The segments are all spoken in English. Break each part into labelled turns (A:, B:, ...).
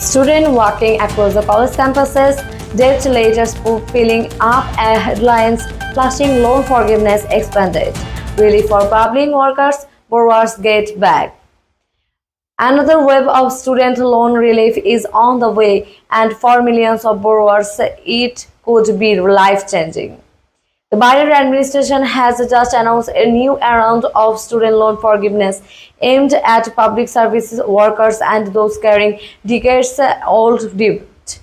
A: Students walking across the college campuses, debt letters filling up headlines, flashing loan forgiveness expanded. Relief for public workers, borrowers get back. Another wave of student loan relief is on the way, and for millions of borrowers, it could be life-changing. The Biden administration has just announced a new round of student loan forgiveness aimed at public service workers and those carrying decades-old debt.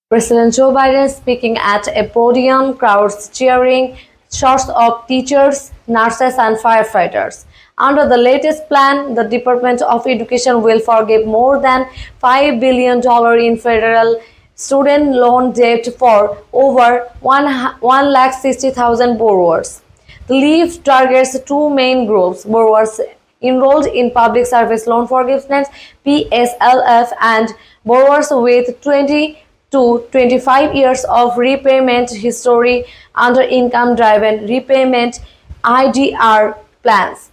A: President Joe Biden speaking at a podium, crowds cheering, shots of teachers, nurses, and firefighters. Under the latest plan, the Department of Education will forgive more than $5 billion in federal student loan debt for over 160,000 borrowers. The relief targets two main groups: borrowers enrolled in Public Service Loan Forgiveness (PSLF) and borrowers with 20 to 25 years of repayment history under income-driven repayment (IDR) plans.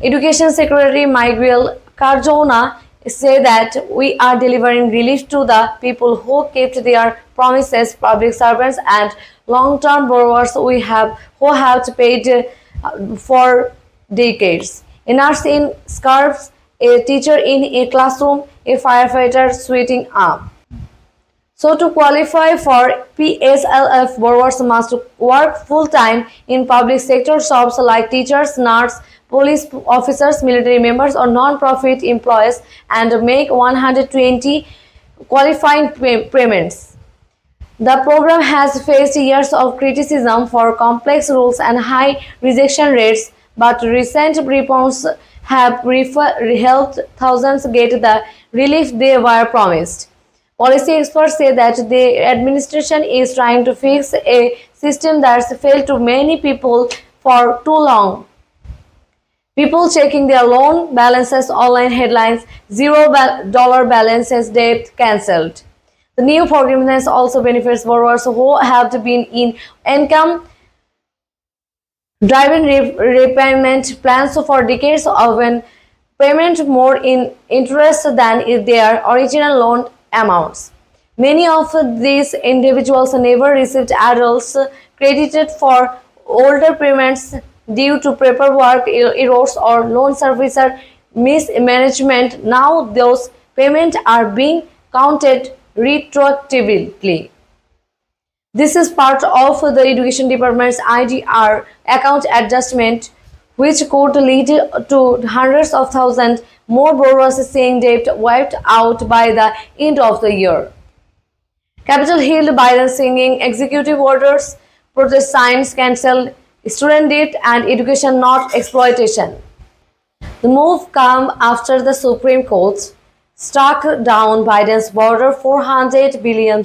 A: Education Secretary Miguel Cardona said that we are delivering relief to the people who kept their promises, public servants and long-term borrowers who have paid for decades. A nurse in scarves, a teacher in a classroom, a firefighter sweating up. So to qualify for PSLF, borrowers must work full-time in public sector jobs like teachers, nurses, police officers, military members, or non-profit employees and make 120 qualifying payments. The program has faced years of criticism for complex rules and high rejection rates, but recent reforms have helped thousands get the relief they were promised. Policy experts say that the administration is trying to fix a system that's failed to many people for too long. People checking their loan balances, online headlines, $0 balances, debt cancelled. The new forgiveness also benefits borrowers who have been in income-driven repayment plans for decades, often payment more in interest than their original loan amounts. Many of these individuals never received adults credited for older payments due to paperwork errors or loan servicer mismanagement. Now those payments are being counted retroactively. This is part of the Education Department's IDR account adjustment, which could lead to hundreds of thousands more borrowers seeing debt wiped out by the end of the year. Capitol Hill, Biden singing executive orders, protest signs cancel student debt and education not exploitation. The move comes after the Supreme Court struck down Biden's border $400 billion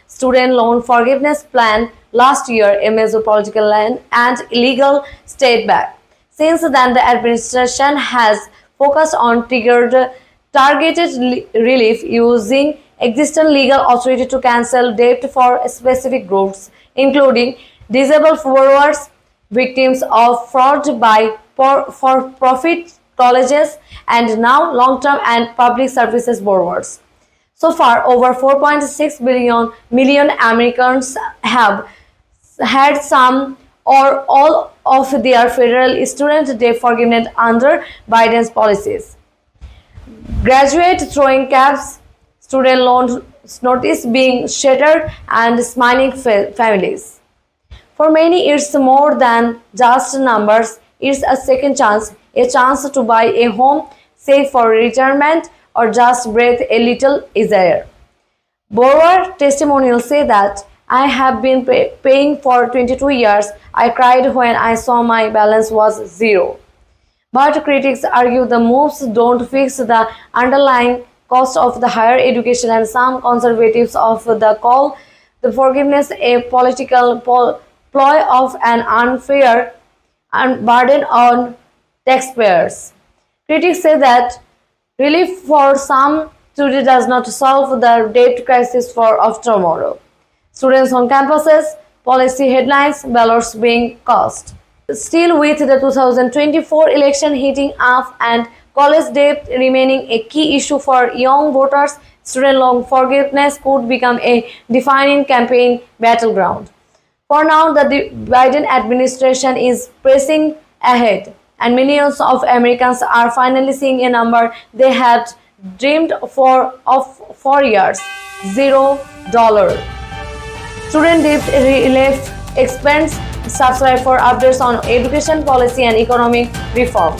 A: student loan forgiveness plan last year, a major political and illegal setback. Since then, the administration has focused on targeted relief using existing legal authority to cancel debt for specific groups, including disabled borrowers, victims of fraud by for-profit colleges, and now long-term and public services borrowers. So far, over 4.6 million Americans have had some or all of their federal student debt forgiven under Biden's policies. Graduate throwing caps, student loan notice being shattered, and smiling families. For many, it's more than just numbers. It's a second chance, a chance to buy a home, save for retirement, or just breathe a little easier. Borrower testimonials say that I have been paying for 22 years. I cried when I saw my balance was zero. But critics argue the moves don't fix the underlying cost of the higher education, and some conservatives of the call the forgiveness a political ploy of an unfair burden on taxpayers. Critics say that relief for some today does not solve the debt crisis of tomorrow. Students on campuses, policy headlines, ballots being cast. Still, with the 2024 election heating up and college debt remaining a key issue for young voters, student loan forgiveness could become a defining campaign battleground. For now, the Biden administration is pressing ahead, and millions of Americans are finally seeing a number they had dreamed for years: $0. Student debt relief expense. Subscribe for updates on education policy and economic reform.